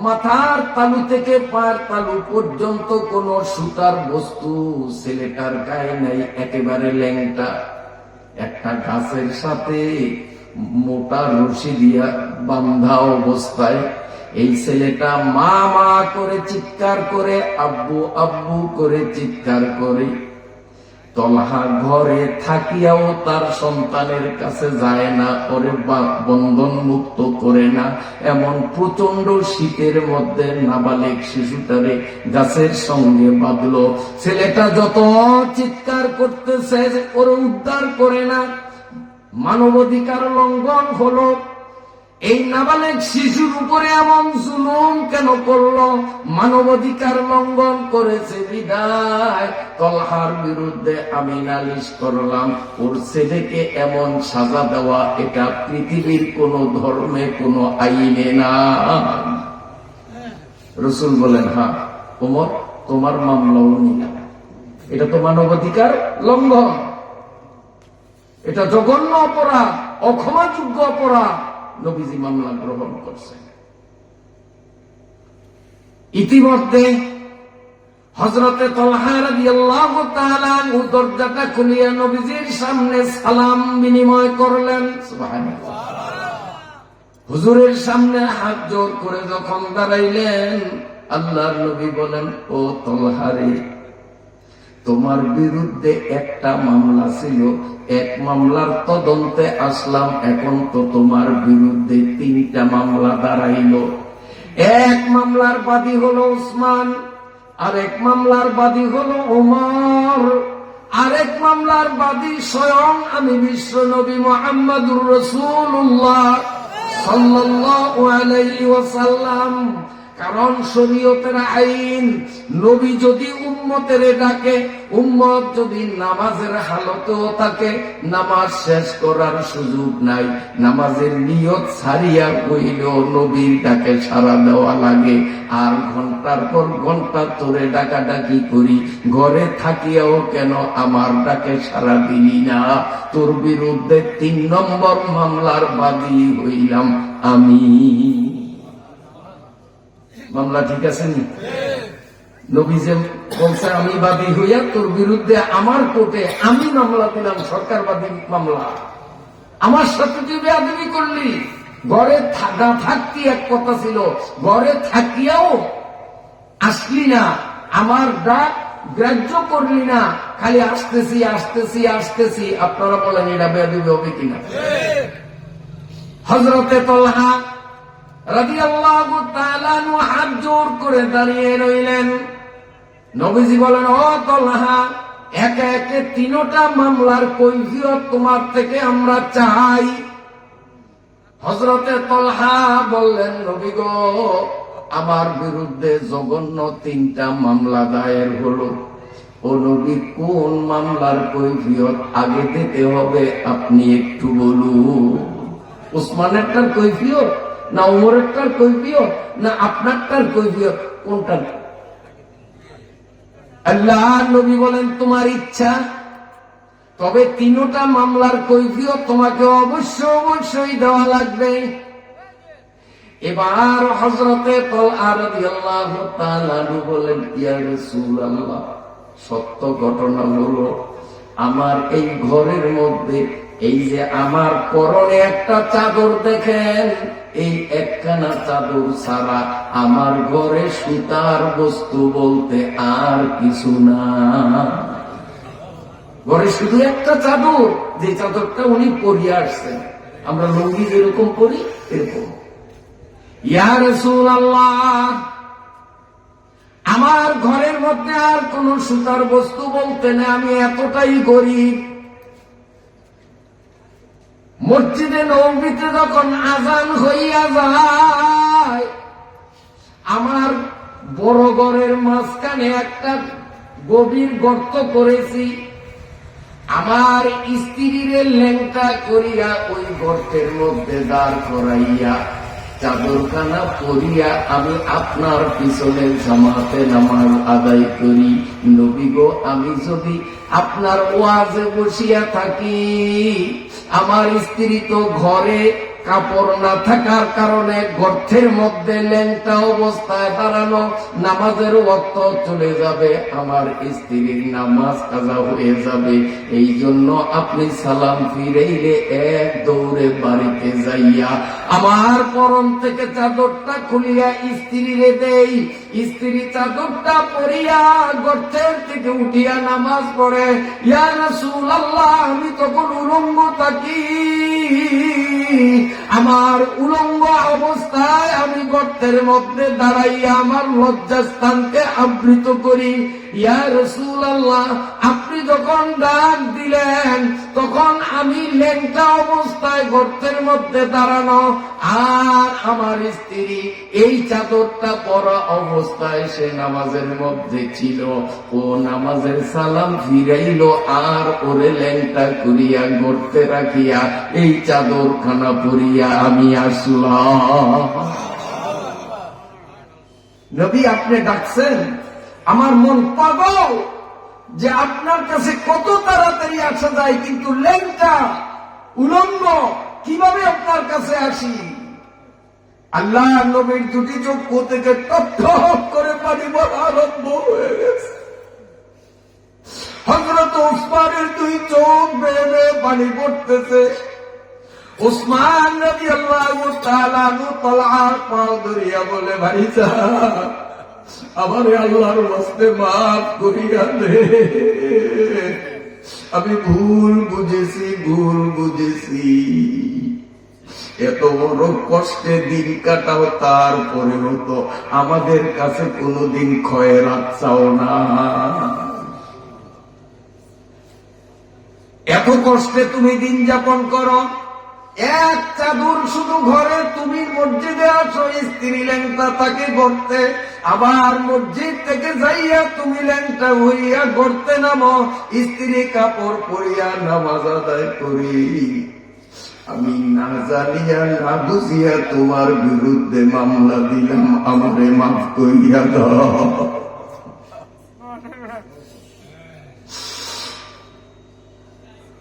মাথার তালু থেকে পায়ের তালু পর্যন্ত কোন সুতার বস্তু ছেলেটার গায়ে নাই, একেবারে ল্যাংটা। একটা গাছের সাথে মোটা রশি দিয়া বান্ধা অবস্থায় এই ছেলেটা মা মা করে চিৎকার করে, আব্বু আব্বু করে চিৎকার করে। তলহা ঘরে থাকিয়াও তার সন্তানের কাছে যায় না, ওরে বন্ধন মুক্ত করে না। এমন প্রচন্ড শীতের মধ্যে নাবালেক শিশুটারে গাছের সঙ্গে বাঁধলো। ছেলেটা যত চিৎকার করতেছে, ওরে উদ্ধার করে না। মানবাধিকার লঙ্ঘন হলো। এই নাবালেক শিশুর উপরে এমন জুলুম কেন করলো? মানবাধিকার লঙ্ঘন করেছে বিদায় তলহার বিরুদ্ধে আমি নালিশ করলাম। ওর ছেলেকে এমন সাজা দেওয়া, এটা পৃথিবীর কোন ধর্মে, কোন আইনে না। রাসূল বলেন, হ্যাঁ ওমর, তোমার মামলাও নিলাম। এটা তো মানবাধিকার লঙ্ঘন, এটা জঘন্য অপরাধ, অক্ষমাযোগ্য অপরাধ। নবীজি মামলা গ্রহণ করছেন। ইতিমধ্যে হযরতে তলহা রাদিয়াল্লাহু তাআলা আনহু দরজাটা খুলিয়া নবীজির সামনে সালাম বিনিময় করলেন। সুবহানাল্লাহ। হুজুরের সামনে হাত জোর করে যখন দাঁড়াইলেন, আল্লাহর নবী বলেন, ও তলহা রে, তোমার বিরুদ্ধে একটা মামলা ছিল, এক মামলার তদন্তে আসলাম, এখন তো তোমার বিরুদ্ধে 3টা মামলা দাঁড়াইল। এক মামলার বাদী হলো ওসমান, আরেক মামলার বাদী হলো ওমর, আরেক মামলার বাদী স্বয়ং আমি বিশ্ব নবী মুহাম্মদুর রাসূলুল্লাহ সাল্লাল্লাহু আলাইহি ওয়াসাল্লাম। কারণ শরীয়তের আইন, নবী যদি উম্মতের ডাকে, উম্মত যদি নামাজের হালতেও থাকে, নামাজ শেষ করার সুযোগ নাই, নামাজের নিয়ত ছাড়িয়া কইলেও নবীর ডাকে সাড়া দেওয়া লাগে। আর ঘন্টার পর ঘন্টা তোরে ডাকাডাকি করি, ঘরে থাকিয়াও কেন আমার ডাকে সাড়া দিলি না? তোর বিরুদ্ধে 3 নম্বর মামলার বাদী হইলাম আমি। মামলা ঠিক আছে নি? নবী যে বলছে আমি বাদী হইয়া তোর বিরুদ্ধে আমার কোর্টে আমি মামলা দিলাম, সরকার বাদী মামলা। আমার সাথে তুই বেয়াদবি করলি, ঘরে না থাকতি এক কথা ছিল, ঘরে থাকিয়াও আসলি না, আমার ডাক গ্রাহ্য করলি না, খালি আসতেছি আসতেছি আসতেছি। আপনারা বলেন এটা বেয়াদবি হবে কিনা? হযরতে তলহা রাদিয়াল্লাহু তাআলা আনহু হাত জোর করে দাঁড়িয়ে রইলেন। নবীজি বলেন, ও তলহা, একে একে 3টা মামলার কৈফিয়ত তোমার থেকে আমরা চাই। হযরতে তলহা বললেন, নবী গো, আমার বিরুদ্ধে জঘন্য 3টা মামলা দায়ের হলো। ও নবী, কোন মামলার কৈফিয়ত আগে দিতে হবে আপনি একটু বলুন। ওসমানেরটার কৈফিয়ত না ওমরেরটার কৈফিয়ত না আপনারটার কৈফিয়ত, কোনটা? আল্লাহ নবী বলেন, তোমার ইচ্ছা, তবে 3টা মামলার কৈফিয়ত তোমাকে অবশ্যই দেওয়া লাগবে। এবার হযরতে তলহা রাদিয়াল্লাহু তাআলা আনহু বলেন, ইয়া রাসূলুল্লাহ, সত্য ঘটনা হলো আমার এই ঘরের মধ্যে এই যে আমার পরনে একটা চাদর দেখেন, এই একখানা চাদর ছাড়া আমার ঘরে সুতার বস্তু বলতে আর কিছু না। ঘরে শুধু একটা চাদর, যে চাদরটা উনি পরিয়ে আসছেন, আমরা লুঙ্গি যেরকম পরি এরকম। ইয়া রাসূলুল্লাহ, আমার ঘরের মধ্যে আর কোন সুতার বস্তু বলতে না, আমি এতটাই গরিব। মসজিদে নববীতে যখন আযান হইয়া যায়, আমার বড় ঘরের মাঝখানে একটা গভীর গর্ত করেছি, আমার স্ত্রীর ল্যাংটা করিয়া ওই গর্তের মধ্যে দাঁড় করাইয়া চাদরখানা পরিয়া আমি আপনার পিছনে জামাতে নামাজ আদায় করি। নবী গো, আমি যদি আপনার ওয়াজে বসিয়া থাকি, আমার স্ত্রী তো ঘরে কাপড় না থাকার কারণে গর্তের মধ্যে ল্যাংটা অবস্থায় দাঁড়ানো, নামাজের ওয়াক্ত চলে যাবে, আমার স্ত্রীর নামাজ কাজা হয়ে যাবে। এই জন্য আপনি সালাম ফিরাইলে এক দৌড়ে বাড়িতে যাইয়া আমার পরন থেকে চাদরটা খুলিয়া স্ত্রীরে দেই, স্ত্রী চাদরটা পরিয়া গর্তের থেকে উঠিয়া নামাজ পড়ে। ইয়া রাসূলুল্লাহ, আমি তখন উলঙ্গ থাকি, আমার উলঙ্গ অবস্থায় আমি গর্তের মধ্যে দাঁড়াইয়া আমার লজ্জাস্থানকে আবৃত করি। ইয়া রাসূলুল্লাহ, আপনি যখন ডাক দিলেন তখন আমি ল্যাংটা অবস্থায় গর্তের মধ্যে দাঁড়ানো, আর আমার স্ত্রী এই চাদরটা পরা অবস্থায় সে নামাজের মধ্যে ছিল। ও নামাজের সালাম ফিরাইল, আর ওরে ল্যাংটা করিয়া গর্তে রাখিয়া এই চাদরখানা পরিয়া আমি আসলাম। নবী, আপনি ডাকছেন, আমার মন পাগল যে আপনার কাছে কত তাড়াতাড়ি আসা যায়, কিন্তু ল্যাংটা উলঙ্গ কিভাবে আপনার কাছে আসি? আল্লাহ নবীর দুটি চক্ষু থেকে টপ করে পানি পড়া আরম্ভ হয়ে গেছে। হযরত ওসমানের 2 চোখ বেয়ে বেয়ে পানি পড়তেছে। ওসমান রাদিয়াল্লাহু তাআলা আনহু তলহার পা ধরিয়া বলে, ভাইজা, আমারে আল্লাহর ওয়াস্তে মাফ করিয়া দে, আমি ভুল বুঝেছি। এত বড় কষ্টে দিন কাটাও, তারপরেও তো আমাদের কাছে কোনোদিন খয়রাত চাও না। এত কষ্টে তুমি দিন যাপন করো, এক চাদর শুধু ঘরে, তুমি মসজিদে আসো, স্ত্রী ল্যাংটা তাকে গড়তে, আবার মসজিদ থেকে যাইয়া তুমি ল্যাংটা হইয়া গড়তে নামো, স্ত্রী কাপড় পরিয়া নামাজ আদায় করি। আমি না জানিয়া না বুঝিয়া তোমার বিরুদ্ধে মামলা দিলাম, আমারে মাফ করিয়া দাও।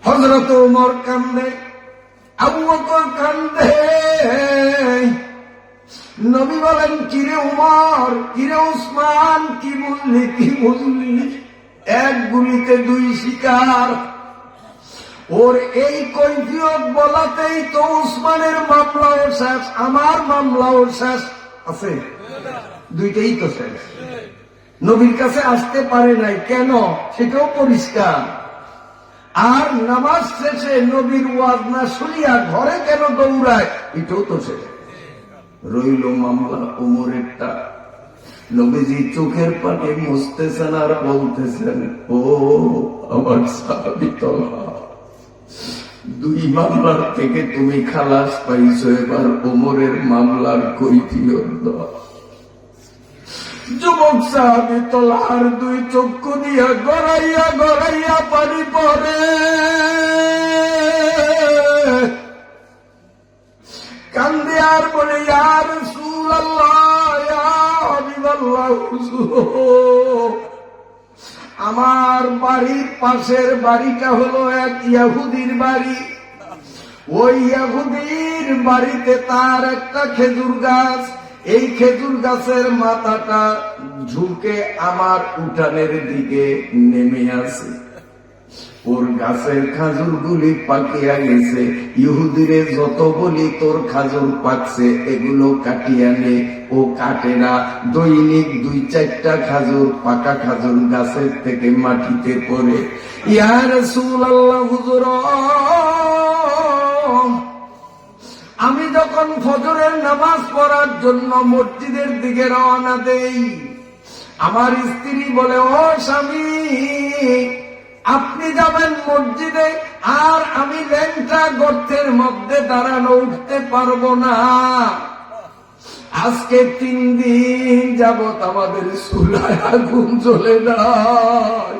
হযরত ওমর কান্দে, আবু বকর কান্দে। নবী বলেন, কিরে উমর, কিরে উসমান, কি বুঝলি, কি বুঝলি? এক গুলিতে দুই শিকার। ওর এই কৈফিয়ত বলাতেই তো উসমানের মামলাও শেষ, আমার মামলাও শেষ আছে, দুইটাই তো শেষ। নবীর কাছে আসতে পারে নাই কেন, সেটাও পরিষ্কার। আর নামাজ শেষে নবীর ওয়াজ না শুনিয়া ঘরে কেন দৌড়ায়, এটাও তো শেষ। রইল মামলা ওমরেরটা। নবীজি চোখের পানি মুছতেছেন আর বলতেছেন, ও আমার সাহাবী তলহা, দুই মামলার থেকে তুমি খালাস পাইছো, এবার ওমরের মামলার কৈফিয়ত দাও। যুবক সাহাবী তলহার দুই চক্ষু দিয়া গড়াইয়া গড়াইয়া পানি পড়ে। কান্দে আর বলে, ইয়া রাসূলুল্লাহ, ইয়া হাবিবাল্লাহ, হুজুর, আমার বাড়ির পাশের বাড়িটা হলো এক ইহুদির বাড়ি। ওই ইহুদির বাড়িতে তার একটা খেজুর গাছ, এই খেজুর গাছের মাথাটা ঝুঁকে আমার উঠানের দিকে নেমে আসে। ওর গাছের খাজুর গুলি পাকিয়া গেছে, ইহুদিরে যত বলি তোর খাজুর পাকছে এগুলো কাটিয়া নে, ও কাটে না। দৈনিক 2-4টা খাজুর, পাকা খাজুর গাছের থেকে মাটিতে পড়ে। ইয়া রাসূলুল্লাহ, হুজুর, আমি যখন ফজরের নামাজ পড়ার জন্য মসজিদের দিকে রওনা দেই, আমার স্ত্রী বলে, ও স্বামী, আপনি যাবেন মসজিদে, আর আমি ল্যাংটা গর্তের মধ্যে দাঁড়ানো, উঠতে পারবো না। আজকে 3 দিন যাবত আমাদের চুলায় আগুন জ্বলে নাই,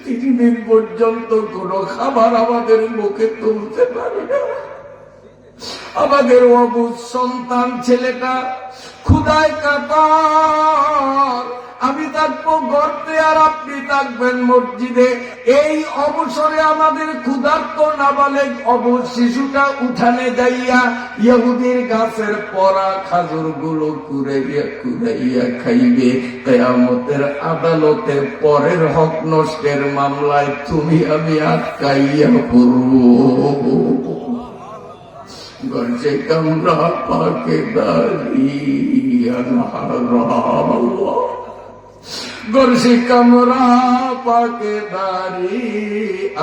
3 দিন পর্যন্ত কোনো খাবার আমাদের মুখে তুলতে পারি না। আমাদের অবুঝ সন্তান ছেলেটা ক্ষুধায় কাতর, আমি থাকবো গর্তে আর আপনি থাকবেন মসজিদে। এই অবসরে আমাদের ক্ষুধার্ত নাবালেগ অবুঝ শিশুটা উঠানে যাইয়া ইহুদির গাছের পরা খাজুর গুলো কুড়াইয়া কুড়াইয়া খাইবে। কিয়ামতের আদালতে পরের হক নষ্টের মামলায় তুমি আমি আটকাইয়া পড়ব। গর্জে কামরা পাকে দাঁড়ি আল্লাহ, গর্জে কামরা পাকে দাঁড়ি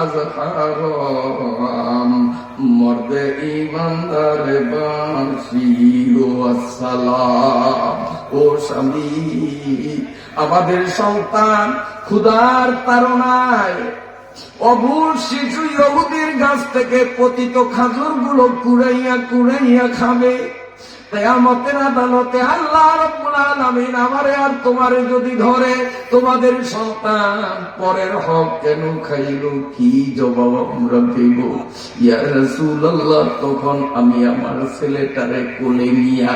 আজহারাম, মর্দে ইমানদার বাসি ও আসসালাম। ও স্বামী, আমাদের সন্তান ক্ষুধার তাড়নায় অবুঝ শিশু ইহুদির গাছ থেকে পতিত খাজুর গুলো কুড়াইয়া কুড়াইয়া খাবে। কিয়ামতের আদালতে আল্লাহ রাব্বুল আলামিন আমারে আর তোমারে যদি ধরে, তোমাদের সন্তান পরের হক কেন খাইল, কি জবাব আমরা দেব? ইয়া রাসূলুল্লাহ, তখন আমি আমার ছেলেটারে কোলে নিয়া,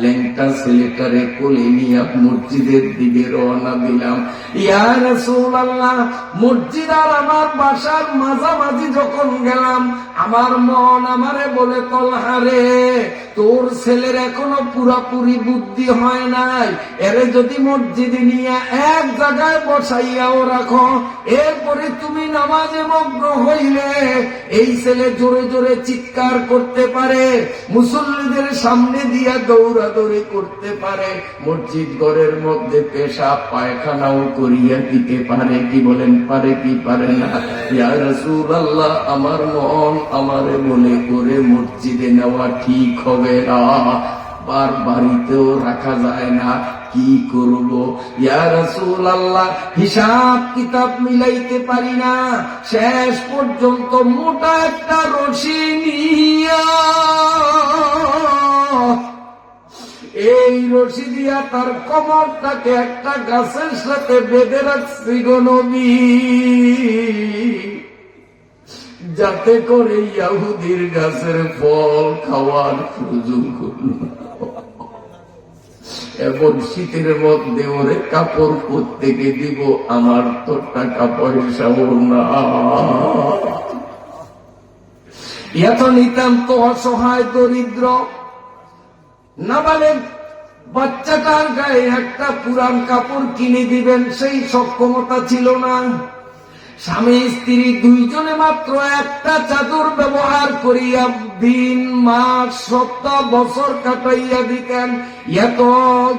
ল্যাংটা ছেলেটারে কোলে নিয়া মসজিদের দিকে রওনা দিলাম। ইয়া রাসূলুল্লাহ, মসজিদ আর আমার বাসার মাঝামাঝি যখন গেলাম, আমার মন আমারে বলে, তলহা রে, তোর ছেলের এখনো পুরাপুরি বুদ্ধি হয় নাই, এরে যদি মসজিদে নিয়ে এক জায়গায় বসাইয়াও রাখো, এরপরে তুমি নামাজে মগ্ন হইলে এই ছেলে জোরে জোরে চিৎকার করতে পারে, মুসল্লিদের সামনে দিয়া দৌড়াদৌড়ি করতে পারে, মসজিদ ঘরের মধ্যে পেশাব পায়খানাও করিয়া দিতে পারে। কি বলেন, পারে কি পারে না? ইয়া রাসূলুল্লাহ, আমার মন আমারে মনে করে মসজিদে নেওয়া ঠিক হবে না, বার বাড়িতেও রাখা যায় না, কি করব ইয়া রাসূলুল্লাহ, হিসাব কিতাব মিলাইতে পারি না। শেষ পর্যন্ত মোটা একটা রশি নিয়া এই রশি দিয়া তার কোমরটাকে একটা গাছের সাথে বেঁধে রাখছি গো নবী, যাতে করে ইহুদির গাছের ফল খাওয়ার সুযোগ হলো। এবং শীতের মধ্যে ওরে কাপড় প্রত্যেকে দিব, আমার তো টাকা পয়সাও না। এত নিতান্ত অসহায় দরিদ্র নাবালেগ বাচ্চাটার গায়ে একটা পুরান কাপড় কিনে দিবেন সেই সক্ষমতা ছিল না। স্বামী স্ত্রী দুইজনে মাত্র একটা চাদর ব্যবহার করিয়া দিন মাস সপ্তাহ বছর কাটাইয়া দিতেন। এত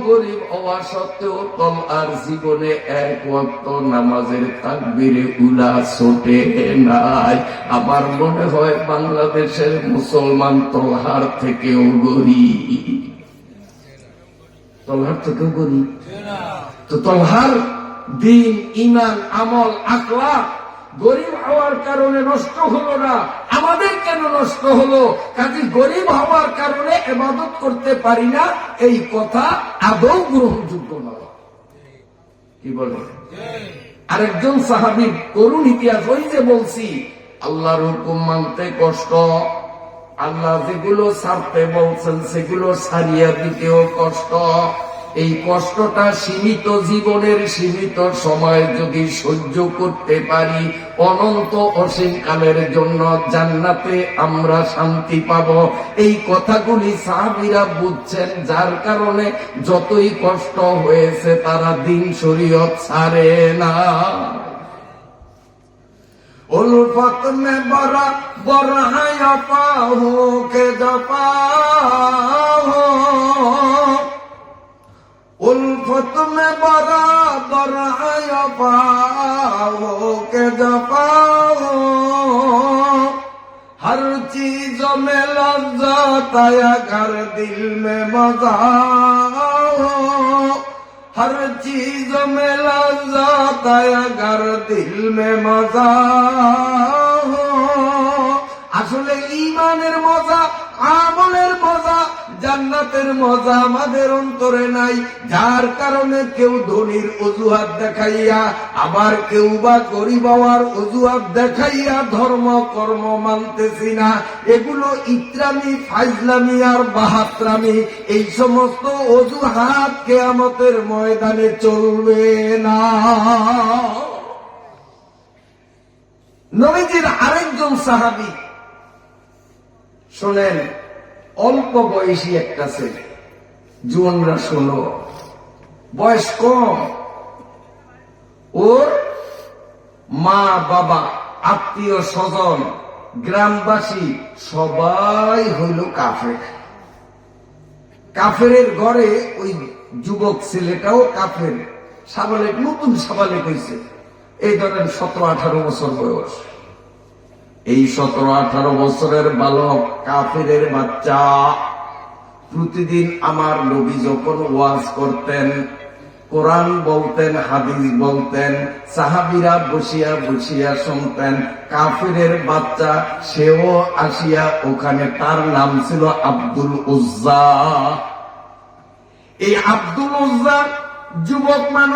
গরিব হওয়া সত্ত্বেও তলহার জীবনে এক ওয়াক্ত নামাজের তাকবীরে উলা ছোটে নাই। আমার মনে হয় বাংলাদেশের মুসলমান তলহার থেকেও গরিব, তলহার থেকেও গরিব। তো তলহার দিন, ইমান, আমল, আখলাক গরিব হওয়ার কারণে নষ্ট হলো না, আমাদের কেন নষ্ট হলো? কাজে গরিব হওয়ার কারণে ইবাদত করতে পারি না, এই কথা আদৌ গ্রহণযোগ্য নয়। কি বলে? আরেকজন সাহাবীর করুণ ইতিহাস, ওই যে বলছি আল্লাহর হুকুম মানতে কষ্ট, আল্লাহ যেগুলো ছাড়তে বলছেন সেগুলো ছাড়িয়া দিতেও কষ্ট। এই কষ্টটা সীমিত জীবনের সীমিত সময় যদি সহ্য করতে পারি, অনন্ত অসীম কালের জন্য জান্নাতে আমরা শান্তি পাব। এই কথাগুলি সাহাবীরা বুঝছেন, যার কারণে যতই কষ্ট হয়েছে তারা দিন শরীয়ত ছাড়ে না। उल्फत में बराबर है अपाहो के दफाहो, उल्फत में बराबर है अपाहो के दफाहो, हर चीज में लज्जत है अगर दिल में मजा हो, हर चीज में लज्जत है अगर दिल में मजा हो। আসলে ঈমানের মজা, আমলের মজা, জান্নাতের মজা আমাদের অন্তরে নাই, যার কারণে কেউ ধনীর অজুহাত দেখাইয়া, আবার কেউ বা গরিব হওয়ার অজুহাত দেখাইয়া ধর্ম কর্ম মানতেছি না। এগুলো ইতরামি, ফাইজলামি আর বাহাত্রামি। এই সমস্ত অজুহাত কিয়ামতের ময়দানে চলবে না। নবীজির আরেকজন সাহাবী, শোনেন, অল্প বয়সী একটা ছেলে, জুয়ানরা শোনো, বয়স কম, ওর মা বাবা, আত্মীয় স্বজন, গ্রামবাসী সবাই হইল কাফের। কাফেরের ঘরে ওই যুবক ছেলেটাও কাফের, সাবালেক, নতুন সাবালেক হয়েছে, এই ধরেন 17-18 বছর বয়স। এই 17-18 বছরের বালক, কাফেরের বাচ্চা, প্রতিদিন আমার নবী যখন ওয়াজ করতেন, কোরআন বলতেন, হাদিস বলতেন, সাহাবীরা বসিয়া বসিয়া শুনতেন। কাফেরের বাচ্চা সেও আসিয়া ওখানে, তার নাম ছিল আব্দুল উজ্জা। এই আব্দুল উজ্জা যুবক মানুষ।